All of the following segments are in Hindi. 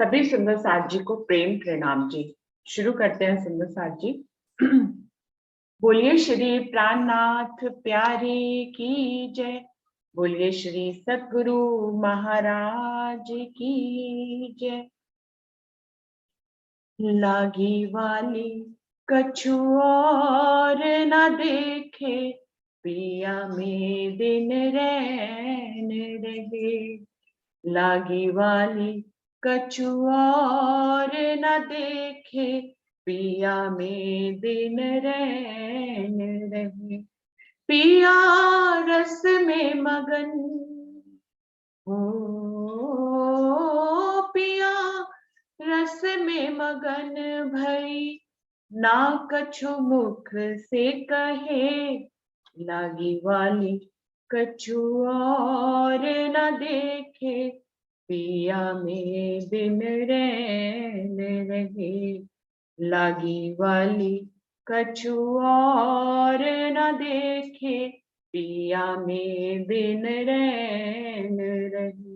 सभी सुंदर साथ जी को प्रेम प्रणाम जी। शुरू करते हैं सुंदर साथ जी। बोलिए श्री प्राणनाथ प्यारे की जय। बोलिए श्री सद्गुरु महाराज की जय। लागी वाली कछु और न देखे, पिया में दिन रैन रहे। लागी वाली कछु और न देखे, पिया में दिन रैन रहे। पिया रस में मगन हो, पिया रस में मगन भई, ना कछु मुख से कहे। लागी वाली कछु और न देखे, पिया में दिन रैन रहे। लागी वाली कछु और न देखे, पिया में दिन रैन रहे।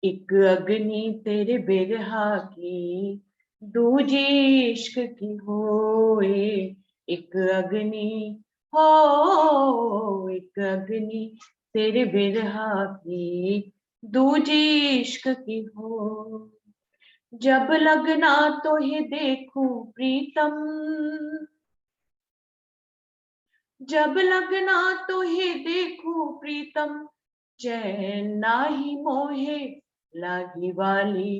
एक अग्नि तेरे बिरहा की, दूजी इश्क की होए। एक अग्नि हो, एक अग्नि तेरे बिरहा की, दूजी इश्क की हो। जब लगना तो ही देखूं प्रीतम, जब लगना तो ही देखूं प्रीतम, चैन नाही मोहे। लागी वाली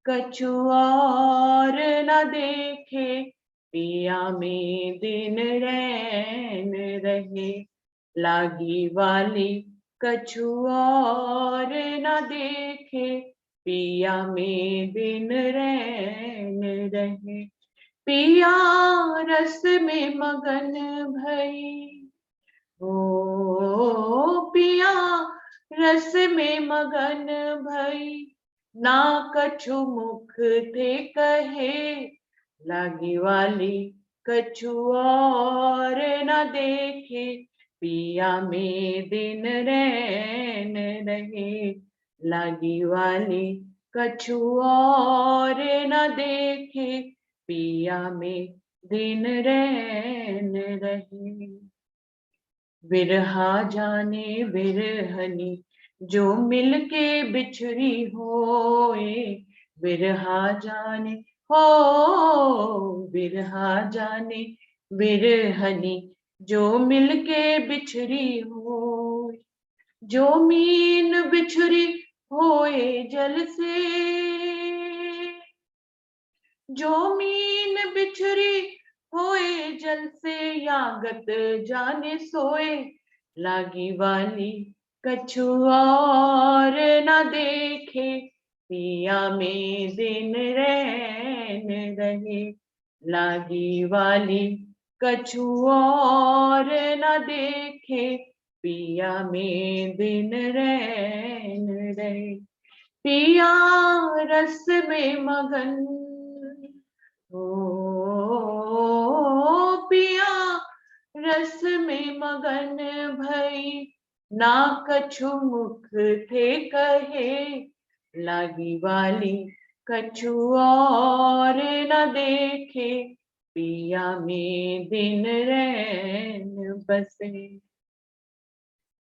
कछु और न देखे, पिया में दिन रैन रहे। लागी वाली कछु और न देखे, पिया में दिन रैन रहे। पिया रस में मगन भई, ओ पिया रस में मगन भई, ना कछु मुख थे कहे। लागी वाली कछु और न देखे, पिया में दिन रैन रहे। लागी वाली कछु और न देखे, पिया में दिन रैन रहे। विरहा जाने विरहनी, जो मिलके बिछड़ी होए। विरहा जाने हो, विरहा जाने विरहनी, जो मिलके बिछड़ी हो। जो मीन बिछड़ी होए जल से, जो मीन बिछड़ी होए जल से, यागत जाने सोए। लागी वाली कछु और न देखे, पिया में दिन रैन रहे। लागी वाली कछु और न देखे, पिया में दिन रैन रहे। पिया रस में मगन हो, पिया रस में मगन भई, ना कछु मुख थे कहे। लागी वाली कछु और न देखे, पिया में दिन रैन बसे।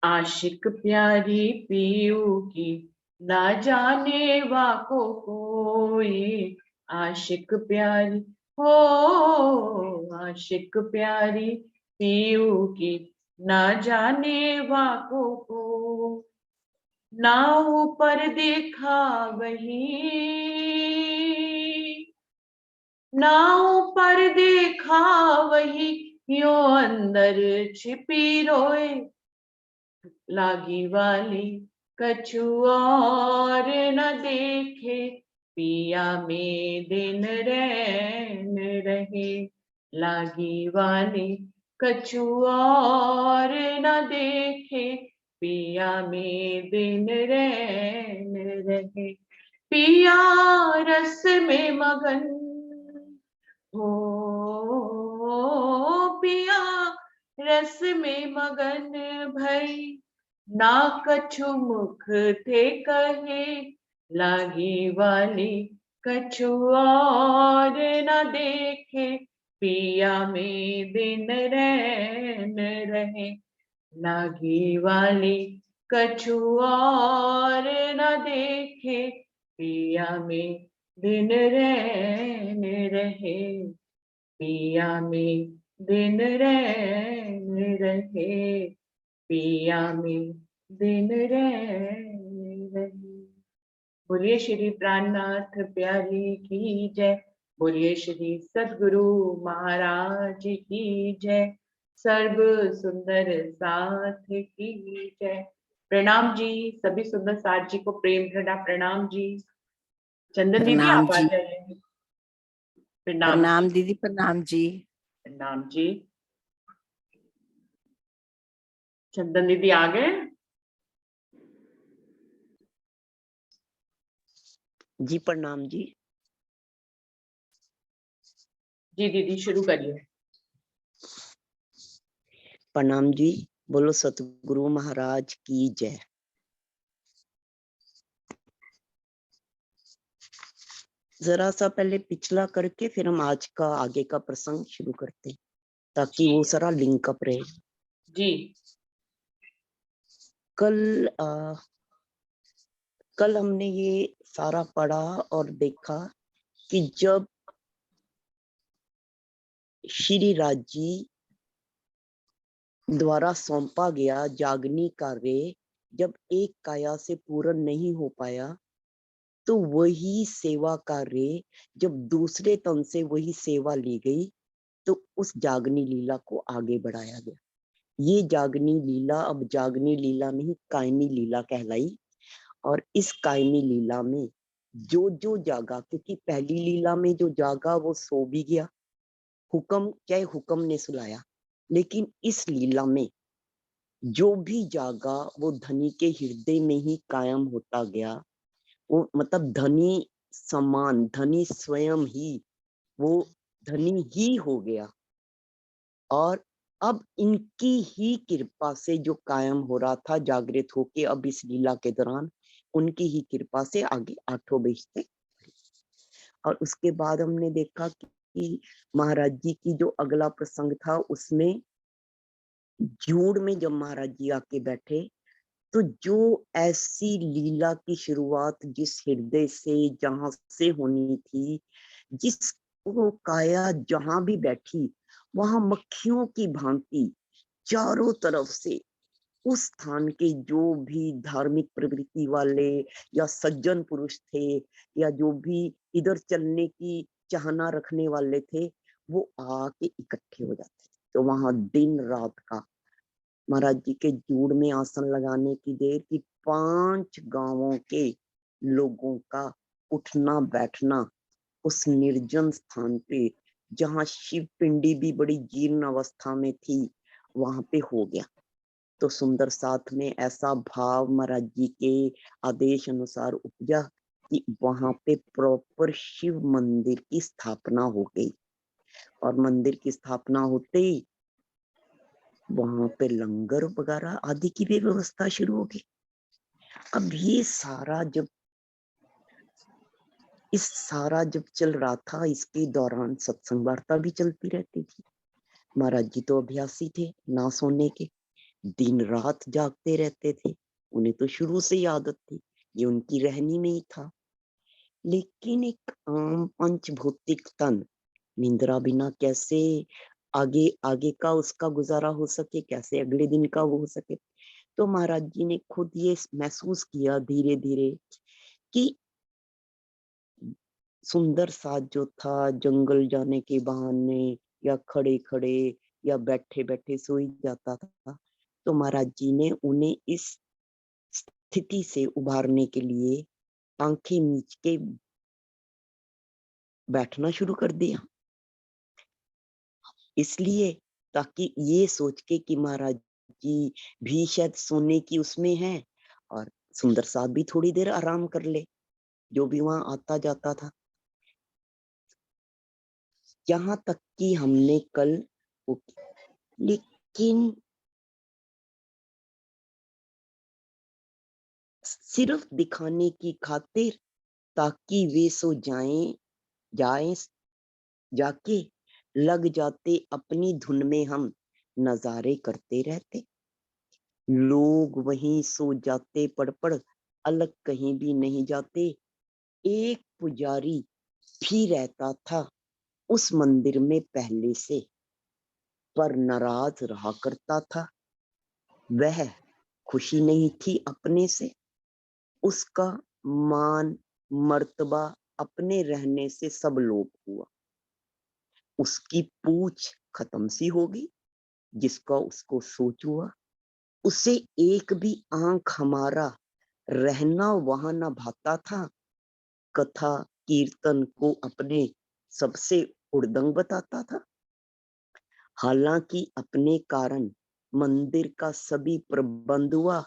आशिक प्यारी पीयू की, ना जाने वाको कोई। आशिक प्यारी हो, आशिक प्यारी पीयू की, ना जाने वाको को। ना ऊपर देखा वही, ना ऊपर देखा वही, यो अंदर छिपी रोए। लागी वाली कछु और न देखे, पिया में दिन रैन रहे। लागी वाली कछु और न देखे, पिया में दिन रैन रहे। पिया रस में मगन हो, पिया रस में मगन भई, ना कछु मुख थे कहे। लागी वाली कछु और न देखे, पिया में दिन रैन रहे। लागी वाली कछु और न देखे, पिया में दिन रैन रहे। पिया में दिन रैन रहे, पिया में दिन रैन रहे। बोलिए श्री प्राणनाथ प्यारी की जय। बोलिए श्री सद्गुरु महाराज की जय। सर्व सुंदर साथ की जय। प्रणाम जी, सभी सुंदर साथ जी को प्रेम भरा प्रणाम जी। चंदन दीदी प्रणाम आप आ जी। जाइए। प्रणाम प्रणाम दीदी, प्रणाम जी। प्रणाम जी। चंदन दीदी आ गए? जी प्रणाम जी। जी दीदी शुरू करिए। प्रणाम जी। बोलो सतगुरु महाराज की जय। जरा सा पहले पिछला करके फिर हम आज का आगे का प्रसंग शुरू करते हैं ताकि वो सारा लिंकअप रहे। जी कल हमने ये सारा पढ़ा और देखा कि जब श्री राज जी द्वारा सौंपा गया जागनी कार्य जब एक काया से पूर्ण नहीं हो पाया, तो वही सेवा कार्य जब दूसरे तन से वही सेवा ली गई तो उस जागनी लीला को आगे बढ़ाया गया। ये जागनी लीला अब जागनी लीला नहीं, कायनी लीला कहलाई। और इस कायनी लीला में जो जो जागा, क्योंकि पहली लीला में जो जागा वो सो भी गया, हुक्म चाहे हुक्म ने सुलाया, लेकिन इस लीला में जो भी जागा वो धनी के हृदय में ही कायम होता गया। वो मतलब धनी समान, धनी स्वयं ही वो धनी ही हो गया। और अब इनकी ही कृपा से जो कायम हो रहा था जागृत होके, अब इस लीला के दौरान उनकी ही कृपा से आगे आठों बेचते। और उसके बाद हमने देखा कि महाराज जी की जो अगला प्रसंग था उसमें जूड़ में जब महाराज जी आके बैठे तो जो ऐसी लीला की शुरुआत जिस हृदय से जहां से होनी थी, जिस वो काया जहां भी बैठी वहां मक्खियों की भांति चारों तरफ से उस स्थान के जो भी धार्मिक प्रवृत्ति वाले या सज्जन पुरुष थे या जो भी इधर चलने की चाहना रखने वाले थे, वो आके इकट्ठे हो जाते। तो वहां दिन रात का महाराज जी के जूड़ में आसन लगाने की देर की 5 गांवों के लोगों का उठना बैठना उस निर्जन स्थान पे जहां शिव पिंडी भी बड़ी जीर्ण अवस्था में थी वहां पे हो गया। तो सुंदर साथ में ऐसा भाव महाराज जी के आदेश अनुसार उपजा कि वहां पे प्रॉपर शिव मंदिर की स्थापना हो गई। और मंदिर की स्थापना होते ही वहां पे लंगर वगैरह आदि की भी व्यवस्था शुरू हो गई। अब ये सारा जब चल रहा था, इसके दौरान सत्संग वार्ता भी चलती रहती थी। महाराज जी तो अभ्यासी थे ना सोने के, दिन रात जागते रहते थे। उन्हें तो शुरू से ही आदत थी, ये उनकी रहनी में ही था। लेकिन एक आम पंचभौतिक तन निंद्रा बिना कैसे आगे आगे का उसका गुजारा हो सके, कैसे अगले दिन का वो हो सके। तो महाराज जी ने खुद ये महसूस किया धीरे धीरे कि सुंदर साथ जो था जंगल जाने के बहाने या खड़े खड़े या बैठे बैठे सो ही जाता था। तो महाराज जी ने उन्हें इस स्थिति से उभारने के लिए आंखें मीच के बैठना शुरू कर दिया, इसलिए ताकि ये सोच के कि महाराज जी भी शायद सोने की उसमें है और सुंदर साहब भी थोड़ी देर आराम कर ले, जो भी वहां आता जाता था। यहाँ तक कि हमने कल लेकिन सिर्फ दिखाने की खातिर, ताकि वे सो जाएं जाके लग जाते अपनी धुन में, हम नजारे करते रहते। लोग वहीं सो जाते पड़ पड़, अलग कहीं भी नहीं जाते। एक पुजारी भी रहता था उस मंदिर में पहले से, पर नाराज रहा करता था। वह खुशी नहीं थी अपने से, उसका मान मर्तबा अपने रहने से सब लोप हुआ। उसकी पूछ खत्म सी होगी, जिसका उसको सोच हुआ। उसे एक भी आंख हमारा रहना वहां न भाता था। कथा कीर्तन को अपने सबसे उड़दंग बताता था। हालांकि अपने कारण मंदिर का सभी प्रबंध हुआ,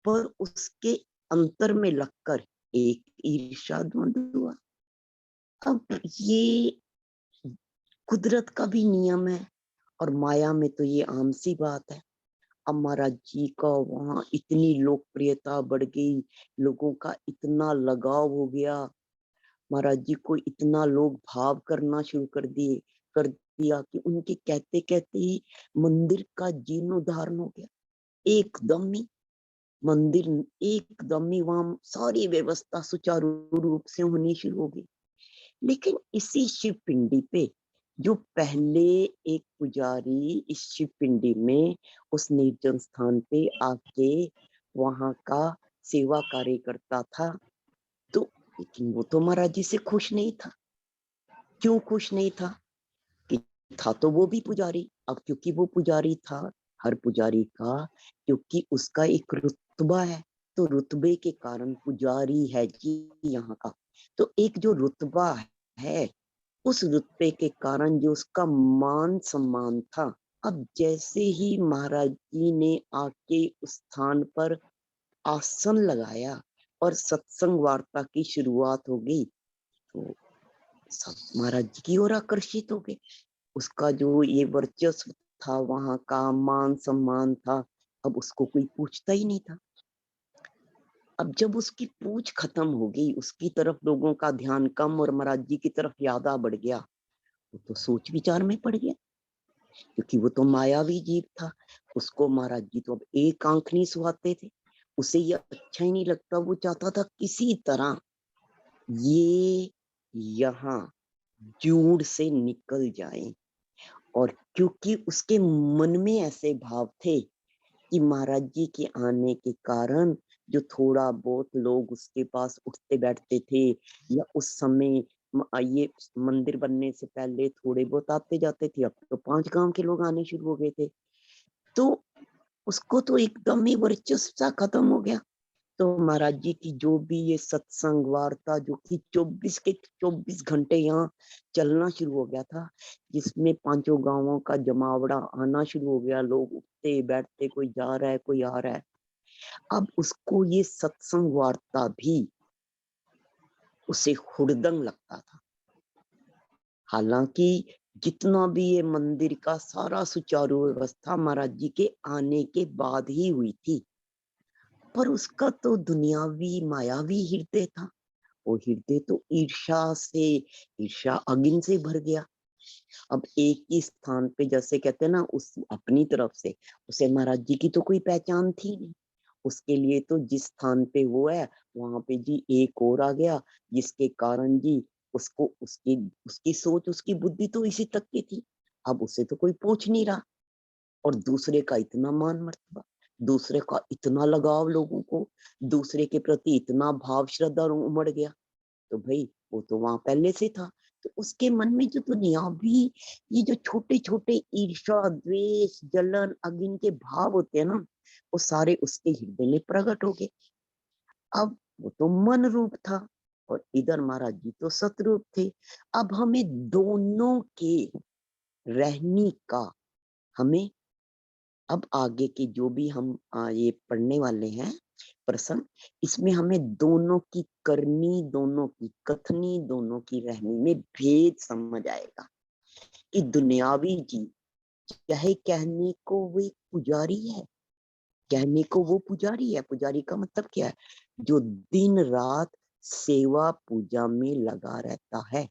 पर उसके अंतर में लगकर एक ईर्ष्या द्वंद हुआ। अब ये कुदरत का भी नियम है, और माया में तो ये आम सी बात है। अब महाराज जी का वहां इतनी लोकप्रियता बढ़ गई, लोगों का इतना लगाव हो गया, महाराज जी को इतना लोग भाव करना शुरू कर दिया कि उनके कहते कहते ही मंदिर का जीर्णोद्धार हो गया। एकदम ही मंदिर, एकदम ही वहां सारी व्यवस्था सुचारू रूप से होनी शुरू हो गई। लेकिन इसी शिव पिंडी पे जो पहले एक पुजारी इस शिव पिंडी में उस निर्जन स्थान पे आके वहां का सेवा कार्य करता था, तो लेकिन वो तो महाराज जी से खुश नहीं था। क्यों खुश नहीं था? कि था तो वो भी पुजारी। अब क्योंकि वो पुजारी था, हर पुजारी का क्योंकि उसका एक रुतबा है, तो रुतबे के कारण पुजारी है जी यहाँ का। तो एक जो रुतबा है, उस रुतबे के कारण जो उसका मान सम्मान था। अब जैसे ही महाराज जी ने आके उस स्थान पर आसन लगाया और सत्संग वार्ता की शुरुआत हो गई, तो सब महाराज जी की ओर आकर्षित हो गए। उसका जो ये वर्चस्व था, वहां का मान सम्मान था, अब उसको कोई पूछता ही नहीं था। अब जब उसकी पूछ खत्म हो गई, उसकी तरफ लोगों का ध्यान कम और महाराज जी की तरफ ज्यादा बढ़ गया, वो तो सोच विचार में पड़ गया। क्योंकि वो तो मायावी जीव था, उसको महाराज जी तो अब एक आंख नहीं सुहाते थे। उसे ये अच्छा ही नहीं लगता, वो चाहता था किसी तरह ये यहाँ जूड़ से निकल जाए। और क्योंकि उसके मन में ऐसे भाव थे कि महाराज जी के आने के कारण जो थोड़ा बहुत लोग उसके पास उठते बैठते थे, या उस समय ये मंदिर बनने से पहले थोड़े बहुत आते जाते थे, अब तो 5 गांव के लोग आने शुरू हो गए थे। तो उसको तो एकदम ही वर्चस्व सा खत्म हो गया। तो महाराज जी की जो भी ये सत्संग वार्ता जो कि 24 के 24 घंटे यहाँ चलना शुरू हो गया था, जिसमें 5 गांवों का जमावड़ा आना शुरू हो गया, लोग उठते बैठते, कोई जा रहा है कोई आ रहा है। अब उसको ये सत्संग वार्ता भी उसे हुड़दंग लगता था। हालांकि जितना भी ये मंदिर का सारा सुचारू व्यवस्था महाराज जी के आने के बाद ही हुई थी, पर उसका तो दुनियावी मायावी हृदय था। वो हृदय तो ईर्ष्या अग्नि से भर गया। अब एक ही स्थान पे, जैसे कहते हैं ना, उस अपनी तरफ से उसे महाराज जी की तो कोई पहचान थी नहीं। उसके लिए तो जिस स्थान पे वो है, वहां पे जी एक और आ गया, जिसके कारण जी उसको उसकी उसकी सोच उसकी बुद्धि तो इसी तक की थी। अब उसे तो कोई पूछ नहीं रहा। और दूसरे का इतना मान मर्तबा, दूसरे का इतना लगाव, लोगों को दूसरे के प्रति इतना भाव श्रद्धा उमड़ गया। तो भाई वो तो वहां पहले से था। तो उसके मन में जो दुनियावी ये जो छोटे छोटे ईर्ष्या द्वेष जलन अग्नि के भाव होते हैं ना, वो सारे उसके हृदय में प्रकट हो गए। अब वो तो मन रूप था, और इधर महाराज जी तो सतरूप थे। अब हमें दोनों के रहने का, हमें अब आगे की जो भी हम ये पढ़ने वाले हैं प्रसंग, इसमें हमें दोनों की करनी, दोनों की कथनी, दोनों की रहनी में भेद समझ आएगा। कि दुनियावी जी चाहे कहने को वो एक पुजारी है, कहने को वो पुजारी है। पुजारी का मतलब क्या है? जो दिन रात सेवा पूजा में लगा रहता है,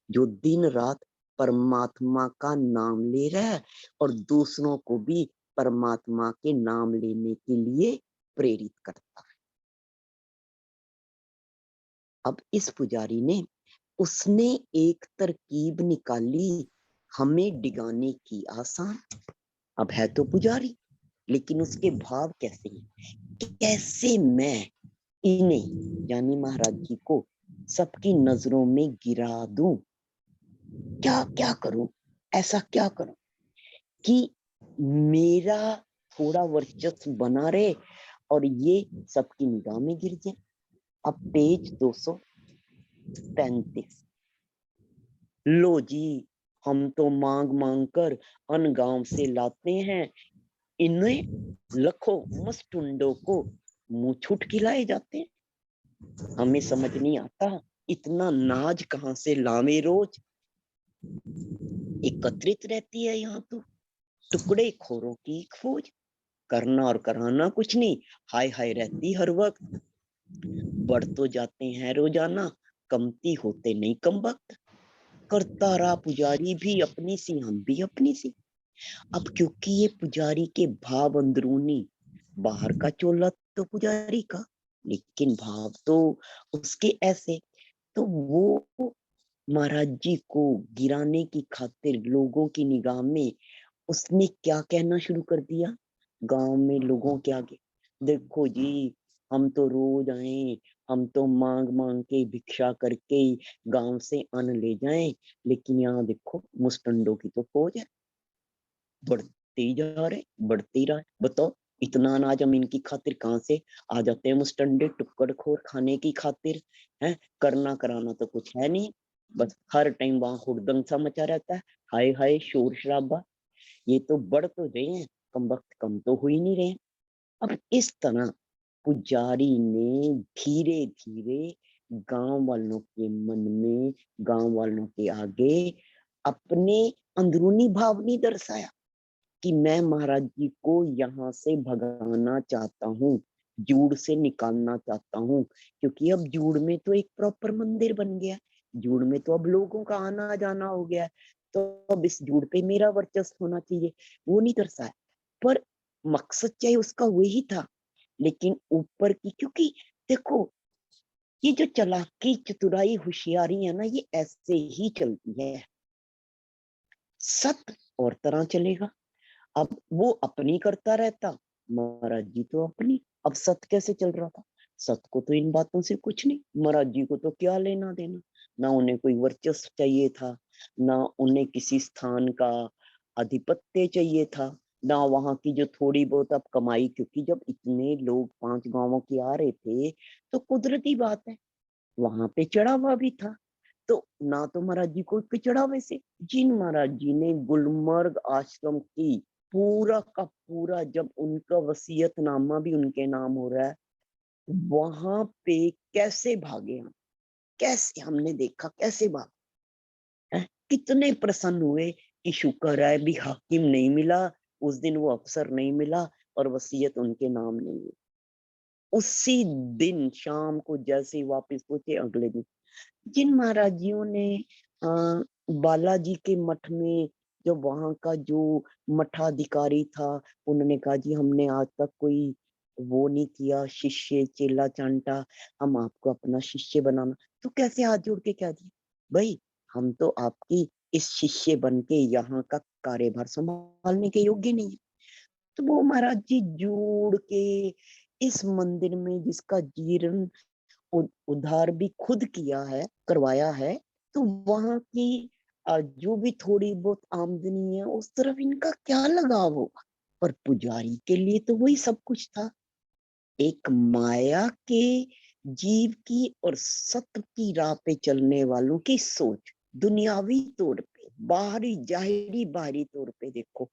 जो दिन रात परमात्मा का नाम ले रहा है और दूसरों को भी परमात्मा के नाम लेने के लिए प्रेरित करता है। अब इस पुजारी ने, उसने एक तरकीब निकाली हमें डिगाने की आसान। अब है तो पुजारी, लेकिन उसके भाव कैसे हैं? कैसे मैं इन्हें यानी महाराज जी को सबकी नजरों में गिरा दूं? क्या क्या करूं? ऐसा क्या करूं कि मेरा थोड़ा वर्चस्व बना रहे और ये सबकी निगाह में गिर जाए। अब पेज 235। लो जी, हम तो मांग मांग कर अन गांव से लाते हैं, इन्हें लखों मस्टुंडों को मुंह छुट खिलाए जाते हैं। हमें समझ नहीं आता इतना नाज कहां से लावे रोज। एकत्रित रहती है यहाँ तो टुकड़े खोरों की खोज, करना और कराना कुछ नहीं, हाय हाय रहती हर वक्त। बढ़ तो जाते हैं रोजाना, कमती होते नहीं कम वक्त। करता रहा पुजारी भी अपनी सी, हम भी अपनी सी। अब क्योंकि ये पुजारी के भाव अंदरूनी, बाहर का चोला तो पुजारी का, लेकिन भाव तो उसके ऐसे, तो वो महाराज जी को गिराने की खातिर लोगों की निगाह में उसने क्या कहना शुरू कर दिया गांव में लोगों के आगे? देखो जी, हम तो रोज आए, हम तो मांग मांग के भिक्षा करके गांव से अन्न ले जाएं, लेकिन यहाँ देखो मुस्टंडों की तो फौज है, बढ़ते ही जा रहे, बढ़ते ही रहा। बताओ इतना अनाज हम इनकी खातिर कहाँ से आ जाते हैं? मुस्टंडे टुक्कड़ खोर खाने की खातिर है। करना कराना तो कुछ है नहीं, बस हर टाइम वहां हुड़दंग सा मचा रहता है, हाय हाय शोर शराबा। ये तो बढ़ तो रहे हैं, कम वक्त कम तो हो ही नहीं रहे। अब इस तरह पुजारी ने धीरे धीरे गांव वालों के मन में, गांव वालों के आगे अपने अंदरूनी भाव नहीं दर्शाया कि मैं महाराज जी को यहाँ से भगाना चाहता हूँ, जूड़ से निकालना चाहता हूँ। क्योंकि अब जूड़ में तो एक प्रॉपर मंदिर बन गया, जूड़ में तो अब लोगों का आना जाना हो गया है, तो अब इस जूड़ पे मेरा वर्चस्व होना चाहिए, वो नहीं दर्शाया। पर मकसद चाहे उसका वही था, लेकिन ऊपर की, क्योंकि देखो ये जो चालाकी चतुराई होशियारी है ना, ये ऐसे ही चलती है। सत और तरह चलेगा। अब वो अपनी करता रहता, महाराज जी तो अपनी। अब सत कैसे चल रहा था? सत को तो इन बातों से कुछ नहीं, महाराज जी को तो क्या लेना देना। ना उन्हें कोई वर्चस्व चाहिए था, ना उन्हें किसी स्थान का आधिपत्य चाहिए था, ना वहां की जो थोड़ी बहुत अब कमाई, क्योंकि जब इतने लोग 5 गांवों के आ रहे थे तो कुदरती बात है वहां पे चढ़ावा भी था। तो ना तो महाराज जी को पे चढ़ावे से, जिन महाराज जी ने गुलमर्ग आश्रम की पूरा का पूरा, जब उनका वसीयतनामा भी उनके नाम हो रहा है, वहां पे कैसे भागे हम, कैसे हमने देखा कैसे भागे हैं? कितने प्रसन्न हुए कि शुक्र है भी हाकिम नहीं मिला उस दिन, वो अफसर नहीं मिला और वसीयत उनके नाम नहीं हुई। उसी दिन शाम को जैसे ही वापस पहुंचे, अगले दिन जिन महाराजियों ने बालाजी के मठ में, जो वहां का जो मठाधिकारी था, उन्होंने कहा जी हमने आज तक कोई वो नहीं किया, शिष्य चेला चांटा, हम आपको अपना शिष्य बनाना। तो कैसे हाथ जोड़ के कह दिया, भाई हम तो आपकी इस शिष्य बन के यहाँ का कार्यभार संभालने के योग्य नहीं है। तो वो महाराज जी जोड़ के इस मंदिर में, जिसका जीर्ण उद्धार भी खुद किया है, करवाया है, तो वहां की जो भी थोड़ी बहुत आमदनी है उस तरफ इनका क्या लगाव होगा? पर पुजारी के लिए तो वही सब कुछ था। एक माया के जीव की और सत्य की राह पे चलने वालों की सोच, दुनियावी तौर पे, बाहरी जाहिरी बाहरी तौर पे देखो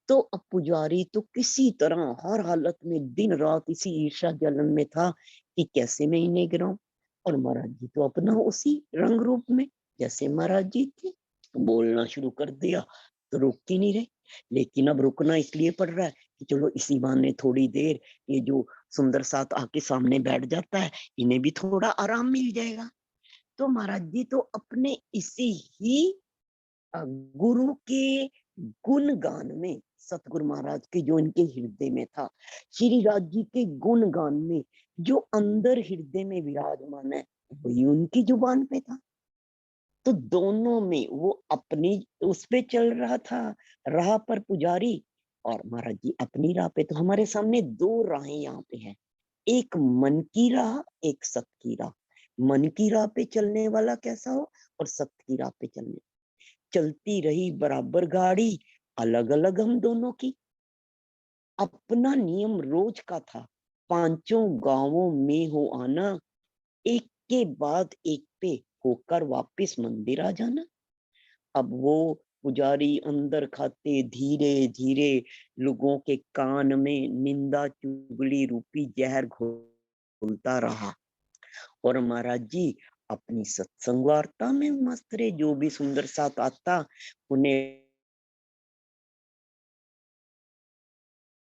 तो अब पुजारी तो किसी तरह हर हालत में दिन रात इसी ईर्ष्या जलन में था कि कैसे मैं इन्हें गिराऊं। और महाराज जी तो अपना उसी रंग रूप में, जैसे महाराज जी थे, बोलना शुरू कर दिया तो रुक ही नहीं रहे। लेकिन अब रुकना इसलिए पड़ रहा है कि चलो इसी बहाने थोड़ी देर ये जो सुंदर साथ आके सामने बैठ जाता है, इन्हें भी थोड़ा आराम मिल जाएगा। तो महाराज जी तो अपने इसी ही गुरु के गुणगान में, सतगुरु महाराज के जो इनके हृदय में था, श्री राज जी के गुणगान में जो अंदर हृदय में विराजमान है, वही उनकी जुबान पे था। तो दोनों में वो अपनी उस पे चल रहा था, राह पर पुजारी, और महाराज जी अपनी राह पे। तो हमारे सामने दो राहें यहाँ पे हैं, एक मन की राह, एक सत की राह। मन की राह पे चलने वाला कैसा हो, और सत की राह पे चलने। चलती रही बराबर गाड़ी, अलग अलग हम दोनों की। अपना नियम रोज का था, पांचों गांवों में हो आना, एक के बाद एक पे होकर वापस मंदिर आ जाना। अब वो पुजारी अंदर खाते धीरे धीरे लोगों के कान में निंदा चुगली रूपी जहर घोलता रहा। और महाराज जी अपनी सत्संग वार्ता में मस्त रहे। जो भी सुंदर साथ आता, उन्हें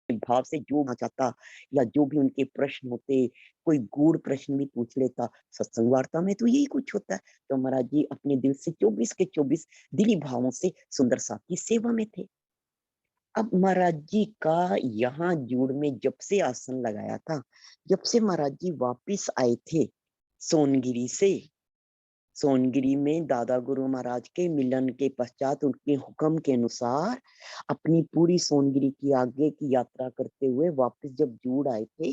भाव से जो चाहता, या जो भी उनके प्रश्न होते, कोई गूढ़ प्रश्न भी पूछ लेता। सत्संग वार्ता में तो यही कुछ होता है। तो महाराज जी अपने दिल से 24 के 24 दिली भावों से सुंदर साथ की सेवा में थे। अब महाराज जी का यहाँ जूड़ में जब से आसन लगाया था, जब से महाराज जी वापिस आए थे सोनगिरी से, सोनगिरी में दादा गुरु महाराज के मिलन के पश्चात उनके हुक्म के अनुसार अपनी पूरी सोनगिरी की आगे की यात्रा करते हुए वापस जब जूड़ आए थे,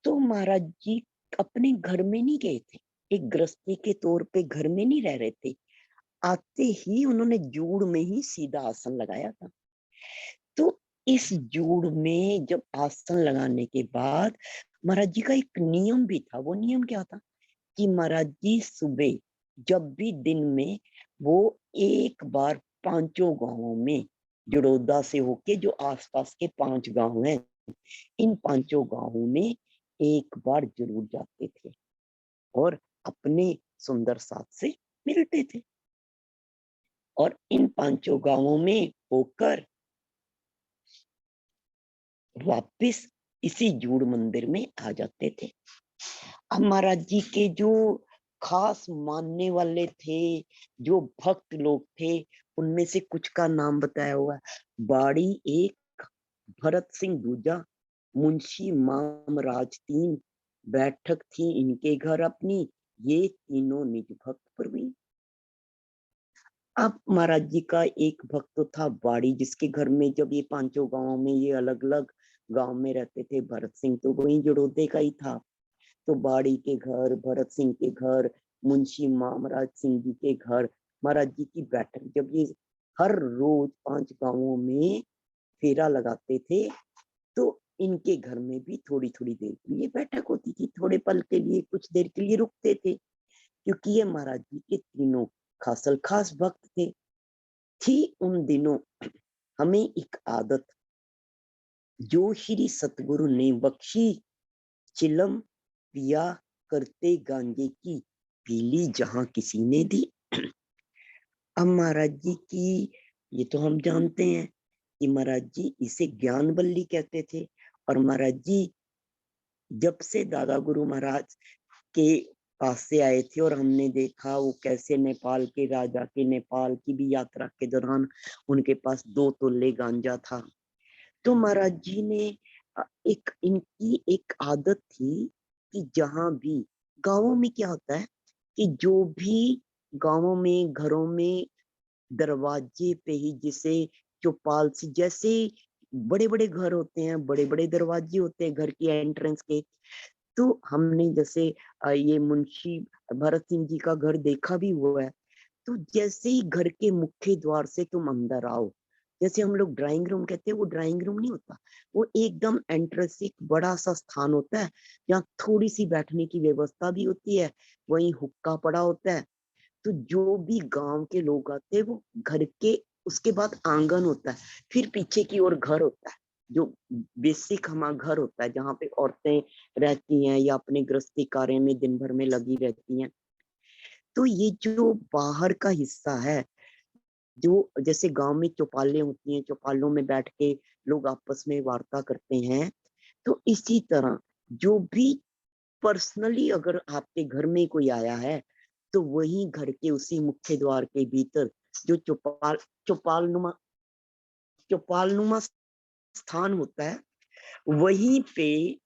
तो महाराज जी अपने घर में नहीं गए थे, एक गृहस्थी के तौर पे घर में नहीं रह रहे थे। आते ही उन्होंने जूड़ में ही सीधा आसन लगाया था। तो इस जूड़ में जब आसन लगाने के बाद महाराज जी का एक नियम भी था। वो नियम क्या था कि महाराज जी सुबह जब भी दिन में वो एक बार पांचों गांवों में, जड़ोदा से होके जो आसपास के 5 गांव हैं, इन पांचों गांवों में एक बार जरूर जाते थे और अपने सुंदर साथ से मिलते थे, और इन पांचों गांवों में होकर वापिस इसी जूड़ मंदिर में आ जाते थे। अब महाराज जी के जो खास मानने वाले थे, जो भक्त लोग थे, उनमें से कुछ का नाम बताया हुआ है। बाड़ी एक, भरत सिंह दूजा, मुंशी मामराज 3, बैठक थी इनके घर अपनी, ये तीनों निज भक्त प्रवीण। अब महाराज जी का एक भक्त तो था बाड़ी, जिसके घर में जब ये पांचों गांवों में ये अलग अलग गांव में रहते थे, भरत सिंह तो वही जड़ोदे का ही था। तो बाड़ी के घर, भरत सिंह के घर, मुंशी मामराज सिंह जी के घर, महाराज जी की बैठक, जब ये हर रोज 5 गांवों में फेरा लगाते थे, तो इनके घर में भी थोड़ी थोड़ी देर के लिए बैठक होती थी, थोड़े पल के लिए, कुछ देर के लिए रुकते थे, क्योंकि ये महाराज जी के तीनों खासल खास भक्त थे। थी उन दिनों हमें एक आदत, जो श्री सतगुरु ने बख्शी, चिलम पिया करते गांजे की, पीली जहां किसी ने दी। अब महाराज जी की, ये तो हम जानते हैं कि महाराज जी इसे ज्ञान बल्ली कहते थे। और महाराज जी जब से दादा गुरु महाराज के पास से आए थे, और हमने देखा वो कैसे नेपाल के राजा के नेपाल की भी यात्रा के दौरान उनके पास 2 तोले गांजा था। तो महाराज जी ने एक इनकी एक आदत थी कि जहां भी गांवों में क्या होता है कि जो भी गांवों में घरों में दरवाजे पे ही, जिसे चौपाल से, जैसे बड़े बड़े घर होते हैं, बड़े बड़े दरवाजे होते हैं घर की एंट्रेंस के, तो हमने जैसे ये मुंशी भरत सिंह जी का घर देखा भी हुआ है। तो जैसे ही घर के मुख्य द्वार से तुम अंदर आओ, जैसे हम लोग ड्राइंग रूम कहते हैं, वो ड्राइंग रूम नहीं होता, वो एकदम एंट्रेंस एक बड़ा सा स्थान होता है, जहाँ थोड़ी सी बैठने की व्यवस्था भी होती है, वहीं हुक्का पड़ा होता है। तो जो भी गांव के लोग आते हैं, वो घर के, उसके बाद आंगन होता है, फिर पीछे की ओर घर होता है, जो बेसिक हमारा घर होता है, जहाँ पे औरतें रहती हैं या अपने गृहस्थी कार्य में दिन भर में लगी रहती हैं। तो ये जो बाहर का हिस्सा है, जो जैसे गांव में चौपालें होती हैं, चौपालों में बैठ के लोग आपस में वार्ता करते हैं, तो इसी तरह जो भी पर्सनली अगर आपके घर में कोई आया है, तो वही घर के उसी मुख्य द्वार के भीतर जो चौपालनुमा चौपालनुमा स्थान होता है, वहीं पे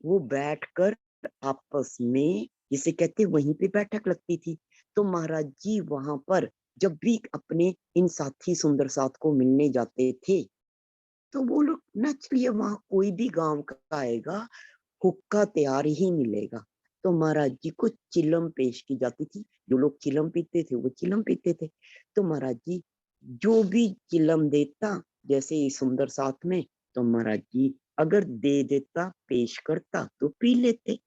वो बैठकर आपस में, जिसे कहते हैं, वहीं पे बैठक लगती थी। तो महाराज जी वहां पर जब भी अपने इन साथी सुंदर साथ को मिलने जाते थे, तो वो लोग नेचुरली वहां कोई भी गांव का आएगा, हुक्का तैयार ही मिलेगा। तो महाराज जी को चिलम पेश की जाती थी। जो लोग चिलम पीते थे वो चिलम पीते थे। तो महाराज जी जो भी चिलम देता, जैसे इस सुंदर साथ में, तो महाराज जी अगर दे देता, पेश करता, तो पी लेते।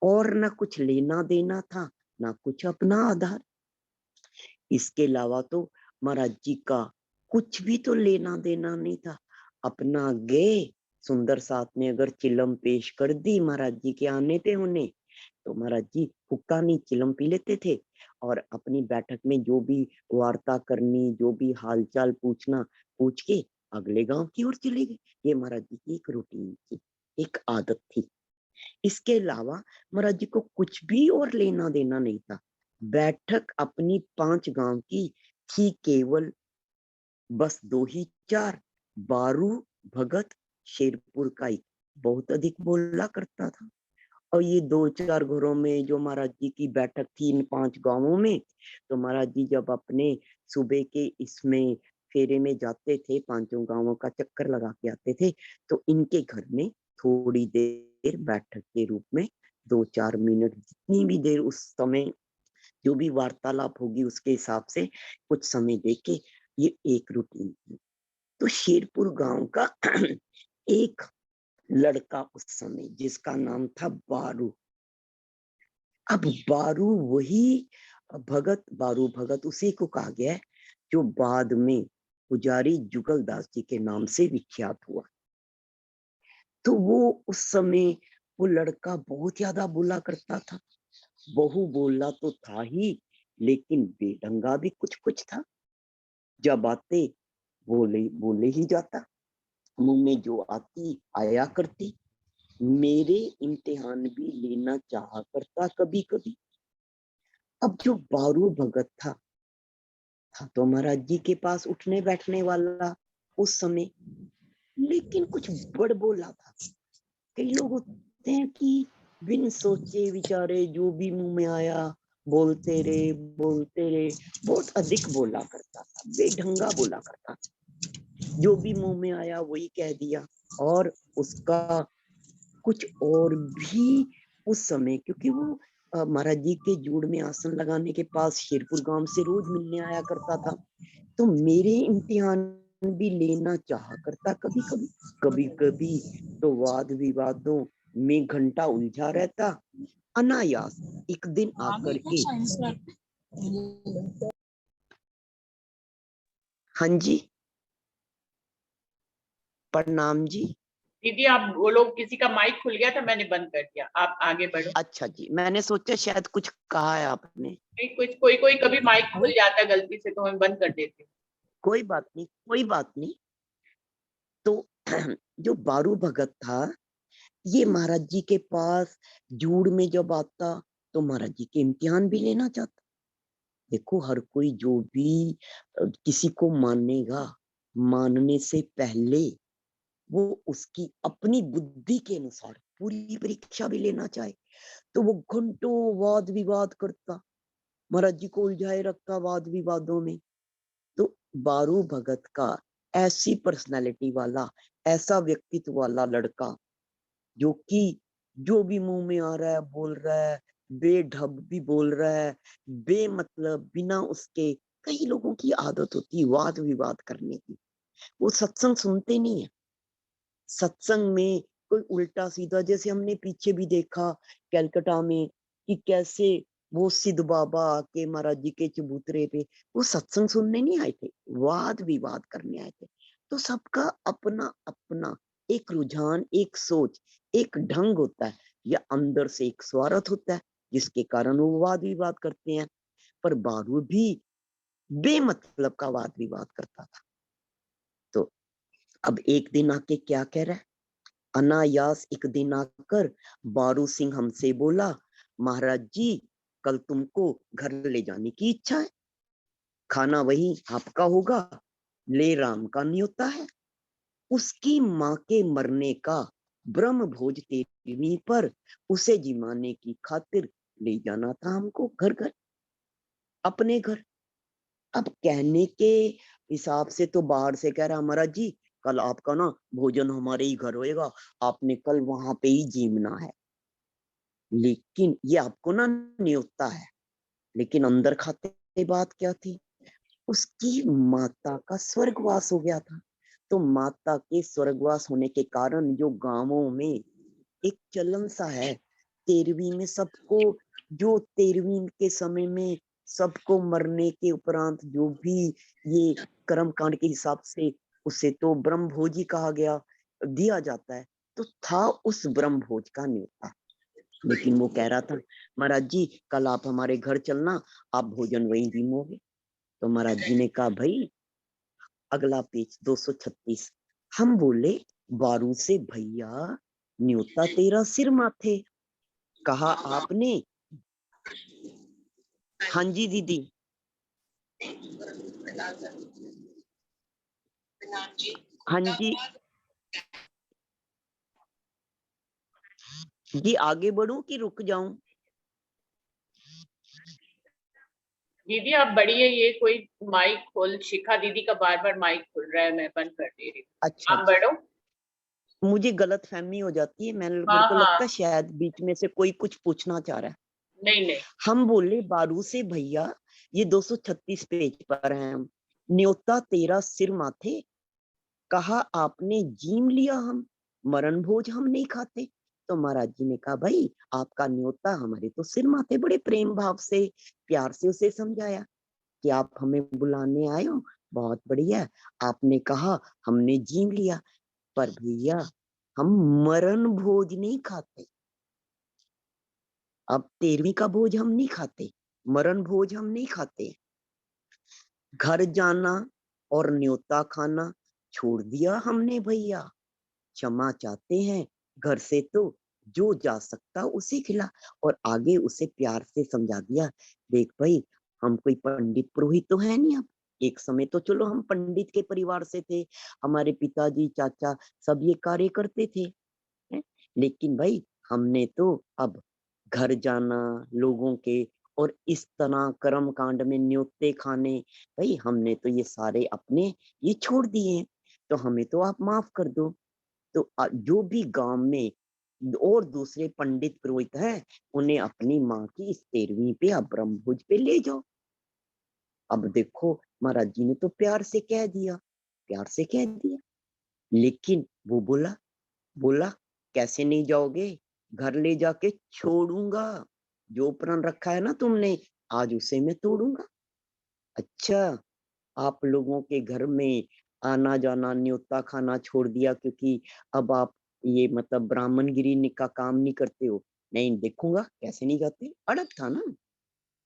और ना कुछ लेना देना था, ना कुछ अपना आधार। इसके अलावा तो महाराज जी का कुछ भी तो लेना देना नहीं था। अपना गए, सुंदर साथ ने अगर चिलम पेश कर दी, महाराज जी के आने थे उन्हें, तो महाराज जी हुक्का नहीं चिलम पी लेते थे। और अपनी बैठक में जो भी वार्ता करनी, जो भी हालचाल पूछना, पूछ के अगले गांव की ओर चले गए। ये महाराज जी की एक रूटीन थी, एक आदत थी। इसके अलावा महाराज जी को कुछ भी और लेना देना नहीं था। बैठक अपनी 5 गांव की थी केवल, बस 2 ही 4, बारू, भगत, शेरपुर का ही बहुत अधिक बोला करता था। और ये 2-4 घरों में जो महाराज जी की बैठक थी इन 5 गांवों में, तो महाराज जी जब अपने सुबह के इसमें फेरे में जाते थे, 5 गांवों का चक्कर लगा के आते थे, तो इनके घर में थोड़ी देर बैठक के रूप में 2-4 मिनट, जितनी भी देर उस समय जो भी वार्तालाप होगी उसके हिसाब से कुछ समय देके, ये एक रूटीन थी। तो शेरपुर गांव का एक लड़का उस समय, जिसका नाम था बारू। अब बारू वही भगत, बारू भगत उसी को कहा गया है जो बाद में पुजारी जुगल दास जी के नाम से विख्यात हुआ। तो वो उस समय, वो लड़का बहुत ज्यादा बोला करता था। बहु बोला तो था ही, लेकिन बेढंगा भी कुछ कुछ था। जब आते बोले बोले ही जाता, मुंह में जो आती आया करती। मेरे इम्तिहान भी लेना चाहा करता कभी कभी। अब जो बारू भगत था तो महाराज जी के पास उठने बैठने वाला उस समय, लेकिन कुछ बड़ बोला था। कई लोग होते हैं कि बिन सोचे विचारे जो भी मुंह में आया बोलते रहे बोलते रहे। बहुत अधिक बोला करता था, बेढंगा बोला करता था, जो भी मुंह में आया वही कह दिया। और उसका कुछ और भी उस समय, क्योंकि वो महाराज जी के जोड़ में आसन लगाने के पास शेरपुर गांव से रोज मिलने आया करता था। तो मेरे इम्तिहान भी लेना चाहा करता कभी कभी। कभी कभी तो वाद विवादों में घंटा उलझा रहता। अनायास एक दिन आकर के, हाँ जी, प्रणाम जी। दीदी आप बोलो, किसी का माइक खुल गया था, मैंने बंद कर दिया, आप आगे बढ़ो। अच्छा जी, मैंने सोचा शायद कुछ कहा है आपने। नहीं, कुछ कोई कोई कभी माइक खुल जाता है गलती से, तो मैं बंद कर देती हूँ। कोई बात नहीं, कोई बात नहीं। तो जो बारू भगत था, ये महाराज जी के पास जूड़ में जब आता, तो महाराज जी के इम्तिहान भी लेना चाहता। देखो, हर कोई जो भी किसी को मानेगा, मानने से पहले वो उसकी अपनी बुद्धि के अनुसार पूरी परीक्षा भी लेना चाहे, तो वो घंटों वाद विवाद करता, महाराज जी को उलझाए रखता वाद विवादों में। तो बारू भगत का ऐसी पर्सनालिटी वाला, ऐसा व्यक्तित्व वाला लड़का, जो कि जो भी मुंह में आ रहा है बोल रहा है, बेढब भी बोल रहा है, बेमतलब बिना उसके। कई लोगों की आदत होती है वाद विवाद करने की, वो सत्संग सुनते नहीं है। सत्संग में कोई उल्टा सीधा, जैसे हमने पीछे भी देखा कलकत्ता में, कि कैसे वो सिद्ध बाबा आके महाराज जी के चबूतरे पे, वो सत्संग सुनने नहीं आए थे, वाद विवाद करने आए थे। तो सबका अपना अपना एक रुझान, एक सोच, एक ढंग होता है, या अंदर से एक स्वार्थ होता है, जिसके कारण वो वाद विवाद करते हैं। पर बारू भी बेमतलब का वाद विवाद करता था। तो अब एक दिन आके क्या कह रहा है, अनायास एक दिन आकर बारू सिंह हमसे बोला, महाराज जी कल तुमको घर ले जाने की इच्छा है, खाना वही आपका होगा, ले राम का न्योता है। उसकी माँ के मरने का ब्रह्म भोज तेरहवीं पर उसे जिमाने की खातिर ले जाना था हमको घर घर, अपने घर। अब कहने के हिसाब से तो बाहर से कह रहा, महाराज जी कल आपका ना भोजन हमारे ही घर होएगा, आपने कल वहां पे ही जीमना है। लेकिन ये आपको ना न्योता है, लेकिन अंदर खाते बात क्या थी, उसकी माता का स्वर्गवास हो गया था। तो माता के स्वर्गवास होने के कारण जो गांवों में एक चलन सा है, तेरहवीं में सबको, जो तेरहवीं के समय में सबको मरने के उपरांत जो भी ये कर्म कांड के हिसाब से उसे तो ब्रह्म भोज कहा गया, दिया जाता है। तो था उस ब्रह्म भोज का न्योता। लेकिन वो कह रहा था, महाराज जी कल आप हमारे घर चलना, आप भोजन वहीं दीमोगे। तो महाराज जी ने कहा, भाई अगला पेज 236। हम बोले, बारू से भैया न्योता तेरा सिर माथे। कहा आपने, हाँ जी दीदी, हाँ जी जी, आगे बढ़ूं कि रुक जाऊं? दीदी आप बढ़िए, ये कोई माइक खोल, शिखा दीदी का बार बार माइक खुल रहा है, मैं बंद कर दे रही अच्छा हूँ, आप अच्छा, बढ़ो। मुझे गलत फहमी हो जाती है, मैं मेरे हाँ को लगता है हाँ, शायद बीच में से कोई कुछ पूछना चाह रहा है। नहीं नहीं, हम बोले, बारू से भैया, ये 236 पेज पर है हम, न्योता तेरा सिर माथे। कहा आपने जीम लिया हम, मरण भोज हम नहीं खाते। तो महाराज जी ने कहा, भाई आपका न्योता हमारे तो सिर माथे। बड़े प्रेम भाव से प्यार से उसे समझाया कि आप हमें बुलाने आए हो, बहुत बढ़िया। आपने कहा हमने जीम लिया, पर भैया हम मरण भोज नहीं खाते। अब तेरहवीं का भोज हम नहीं खाते, मरण भोज हम नहीं खाते। घर जाना और न्योता खाना छोड़ दिया हमने भैया, क्षमा चाहते हैं। घर से तो जो जा सकता उसे खिला। और आगे उसे प्यार से समझा दिया, देख भाई हम कोई पंडित पुरोहित तो है नहीं। अब एक समय तो चलो हम पंडित के परिवार से थे, हमारे पिताजी चाचा सब ये कार्य करते थे, है? लेकिन भाई हमने तो अब घर जाना लोगों के, और इस तरह कर्म कांड में न्योते खाने, भाई हमने तो ये सारे अपने ये छोड़ दिए हैं, तो हमें तो आप माफ कर दो। तो जो भी गांव में और दूसरे पंडित पुरोहित हैं, उन्हें अपनी माँ की इस तेरहवीं पे आप ब्रह्मभोज पे ले जाओ। अब देखो महाराज जी ने तो प्यार से कह दिया, प्यार से कह दिया। लेकिन वो बोला, बोला कैसे नहीं जाओगे, घर ले जाके छोड़ूंगा, जो प्रण रखा है ना तुमने, आज उसे मैं तोड़ूंगा। अच्छा, आप लोगों के घर में आना जाना न्योता खाना छोड़ दिया क्योंकि अब आप ये मतलब ब्राह्मणगिरी का काम नहीं करते हो? नहीं, देखूंगा कैसे नहीं जाते, अड़ब था ना।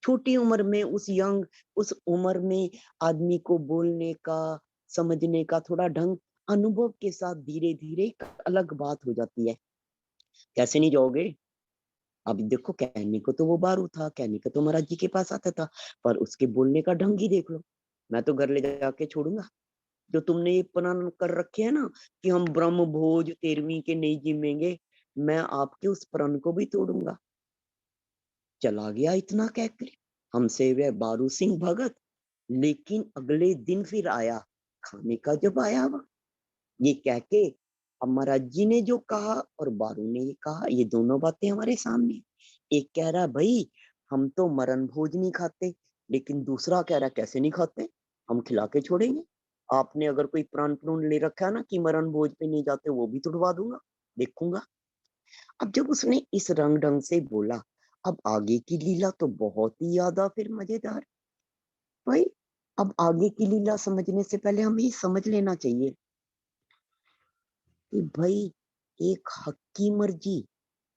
छोटी उम्र में उस उम्र में आदमी को बोलने का, समझने का थोड़ा ढंग अनुभव के साथ धीरे धीरे एक अलग बात हो जाती है। कैसे नहीं जाओगे? अब देखो, कहने को तो वो बारू था, कहने को तो महाराज जी के पास आता था, पर उसके बोलने का ढंग ही देख लो। मैं तो घर ले जाके छोड़ूंगा। जो तुमने ये प्रण कर रखे है ना कि हम ब्रह्म भोज तेरहवीं के नहीं जिमेंगे, मैं आपके उस प्रण को भी तोड़ूंगा। चला गया इतना कहकर हमसे वह बारू सिंह भगत। लेकिन अगले दिन फिर आया, खाने का जब आया वह, ये कह के, अब महाराज जी ने जो कहा और बारू ने ये कहा, ये दोनों बातें हमारे सामने। एक कह रहा, भाई हम तो मरण भोज नहीं खाते, लेकिन दूसरा कह रहा, कैसे नहीं खाते, हम खिला के छोड़ेंगे। आपने अगर कोई प्राण प्रून ले रखा है ना कि मरण भोज पे नहीं जाते, वो भी तुड़वा दूंगा, देखूंगा। अब जब उसने इस रंग ढंग से बोला, अब आगे की लीला तो बहुत ही ज्यादा फिर मजेदार। भाई अब आगे की लीला समझने से पहले हमें ये समझ लेना चाहिए कि भाई एक हक की मर्जी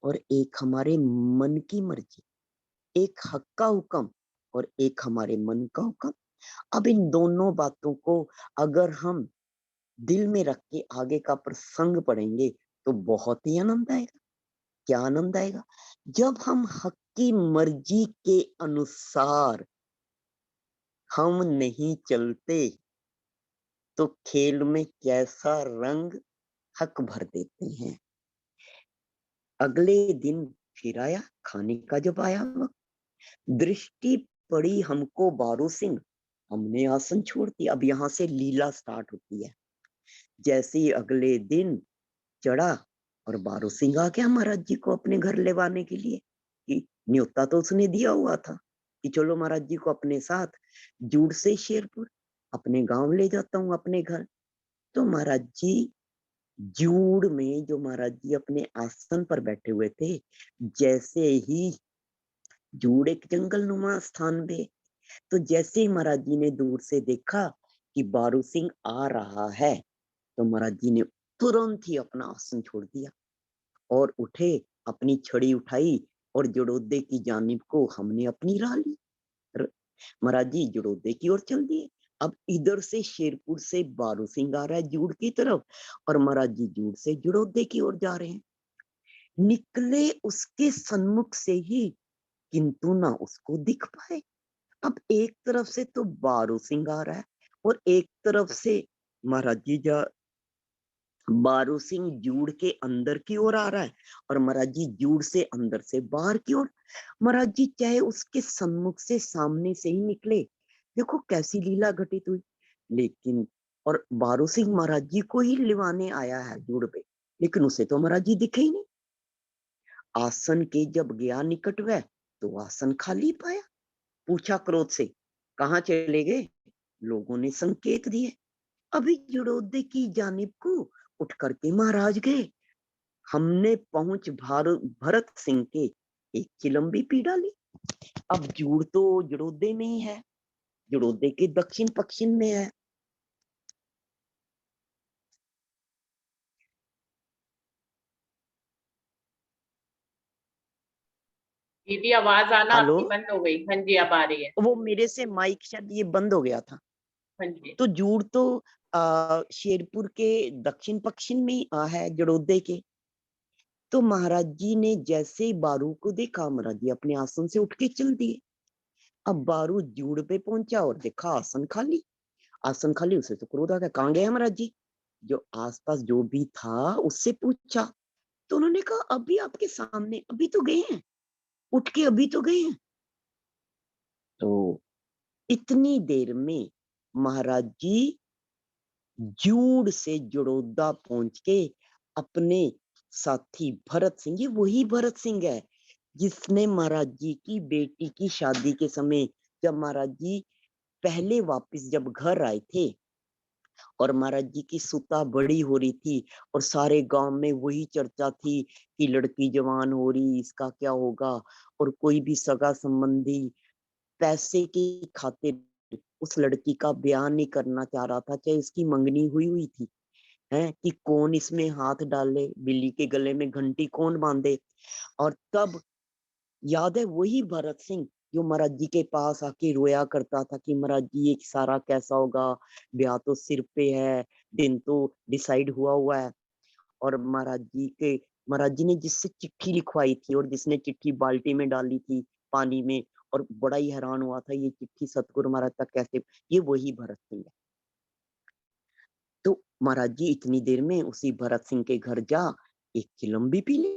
और एक हमारे मन की मर्जी, एक हक का हुक्म और एक हमारे मन का हुक्म। अब इन दोनों बातों को अगर हम दिल में रख के आगे का प्रसंग पढ़ेंगे तो बहुत ही आनंद आएगा। क्या आनंद आएगा? जब हम हक की मर्जी के अनुसार हम नहीं चलते तो खेल में कैसा रंग हक भर देते हैं। अगले दिन फिर आया खाने का, जब आया वक्त दृष्टि पड़ी हमको बारू सिंह, हमने आसन छोड़ दिया। अब यहाँ से लीला स्टार्ट होती है। जैसे ही अगले दिन चढ़ा और बारू सिंह आ गया महाराज जी को अपने घर लेवाने के लिए, कि न्योता तो उसने दिया हुआ था कि चलो महाराज जी को अपने साथ जूड़ से शेरपुर अपने गांव ले जाता हूँ अपने घर। तो महाराज जी जूड़ में जो महाराज जी अपने आसन पर बैठे हुए थे, जैसे ही जूड़ एक जंगल नुमा स्थान में, तो जैसे ही महाराज जी ने दूर से देखा कि बारू सिंह आ रहा है, तो महाराज जी ने तुरंत ही अपना आसन छोड़ दिया और उठे, अपनी छड़ी उठाई और जड़ोदे की जानिब को हमने अपनी राह ली। महाराज जी जड़ोदे की ओर चल दिए। अब इधर से शेरपुर से बारू सिंह आ रहा है जूड़ की तरफ और महाराज जी जूड़ से जड़ोदे की ओर जा रहे हैं। निकले उसके सन्मुख से ही, किंतु ना उसको दिख पाए। अब एक तरफ से तो बारू सिंह आ रहा है और एक तरफ से महाराज जी बारू सिंह जूड़ के अंदर की ओर आ रहा है और महाराज जी जूड़ से अंदर से बाहर की ओर। महाराज जी चाहे उसके सम्मुख से सामने से ही निकले, देखो कैसी लीला घटित हुई। लेकिन और बारू सिंह महाराज जी को ही लिवाने आया है जूड़ पे, लेकिन उसे तो महाराज जी दिखे ही नहीं। आसन के जब गया निकट वह, तो आसन खाली पाया। पूछा क्रोध से, कहाँ चले गए? लोगों ने संकेत दिए। अभी जड़ोदे की जानिब को उठ करके महाराज गए। हमने पहुंच भरत सिंह के एक चिलम्बी पी डाली। अब जूड़ तो जड़ोदे में ही है, जड़ोदे के दक्षिण पश्चिम में है। दीदी आवाज आना हेलो, आपकी बंद हो गई। हाँ जी, अब आ रही है। वो मेरे से माइक शायद ये बंद हो गया था। हाँ जी। तो जूड़ तो शेरपुर के दक्षिण पश्चिम में है जड़ोदे के। तो महाराज जी ने जैसे ही बारू को देखा, महाराज जी अपने आसन से उठ के चल दिए। अब बारू जूड़ पे पहुंचा और देखा आसन खाली। आसन खाली, उसे तो क्रोध आ गया, कहाँ गए महाराज जी? जो आसपास जो भी था उससे पूछा, तो उन्होंने कहा अभी आपके सामने, अभी तो गए हैं, उठ के अभी तो गए हैं। तो इतनी देर में महाराज जी जूड़ से जड़ोदा पहुंच के अपने साथी भरत सिंह, ये वही भरत सिंह है जिसने महाराज जी की बेटी की शादी के समय, जब महाराज जी पहले वापस जब घर आए थे और महाराज जी की सुता बड़ी हो रही थी और सारे गांव में वही चर्चा थी कि लड़की जवान हो रही, इसका क्या होगा। और कोई भी सगा संबंधी पैसे की खातिर उस लड़की का ब्याह नहीं करना चाह रहा था, चाहे उसकी मंगनी हुई हुई थी, है कि कौन इसमें हाथ डाले, बिल्ली के गले में घंटी कौन बांधे। और तब याद है वही भरत सिंह जो महाराज जी के पास आके रोया करता था कि महाराज जी ये सारा कैसा होगा, ब्याह तो सिर पे है, दिन तो डिसाइड हुआ हुआ है। और महाराज जी ने जिससे चिट्ठी लिखवाई थी और जिसने चिट्ठी बाल्टी में डाली थी पानी में, और बड़ा ही हैरान हुआ था ये चिट्ठी सतगुरु महाराज तक कैसे, ये वही भरत सिंह है। तो महाराज जी इतनी देर में उसी भरत सिंह के घर जा एक चिलम भी पी ले।